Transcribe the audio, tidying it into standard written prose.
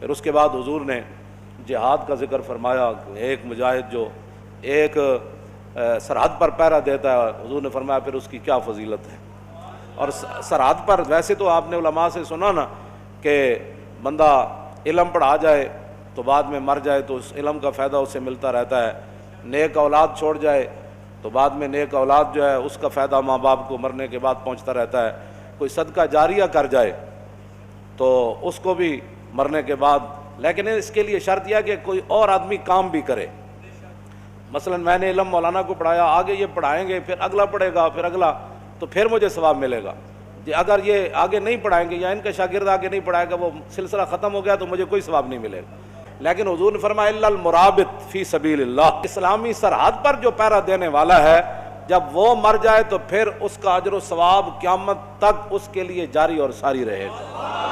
پھر اس کے بعد حضور نے جہاد کا ذکر فرمایا، ایک مجاہد جو ایک سرحد پر پہرا دیتا ہے، حضور نے فرمایا پھر اس کی کیا فضیلت ہے۔ اور سرحد پر ویسے تو آپ نے علماء سے سنا نا کہ بندہ علم پڑھا جائے تو بعد میں مر جائے تو اس علم کا فائدہ اسے ملتا رہتا ہے، نیک اولاد چھوڑ جائے تو بعد میں نیک اولاد جو ہے اس کا فائدہ ماں باپ کو مرنے کے بعد پہنچتا رہتا ہے، کوئی صدقہ جاریہ کر جائے تو اس کو بھی مرنے کے بعد، لیکن اس کے لیے شرط یہ ہے کہ کوئی اور آدمی کام بھی کرے۔ مثلا میں نے علم مولانا کو پڑھایا، آگے یہ پڑھائیں گے، پھر اگلا پڑھے گا، پھر اگلا، تو پھر مجھے ثواب ملے گا۔ اگر یہ آگے نہیں پڑھائیں گے یا ان کا شاگرد آگے نہیں پڑھائے گا، وہ سلسلہ ختم ہو گیا تو مجھے کوئی ثواب نہیں ملے گا۔ لیکن حضور نے فرمایا الا المرابط فی سبیل اللہ، اسلامی سرحد پر جو پہرا دینے والا ہے جب وہ مر جائے تو پھر اس کا اجر و ثواب قیامت تک اس کے لیے جاری اور ساری رہے گا۔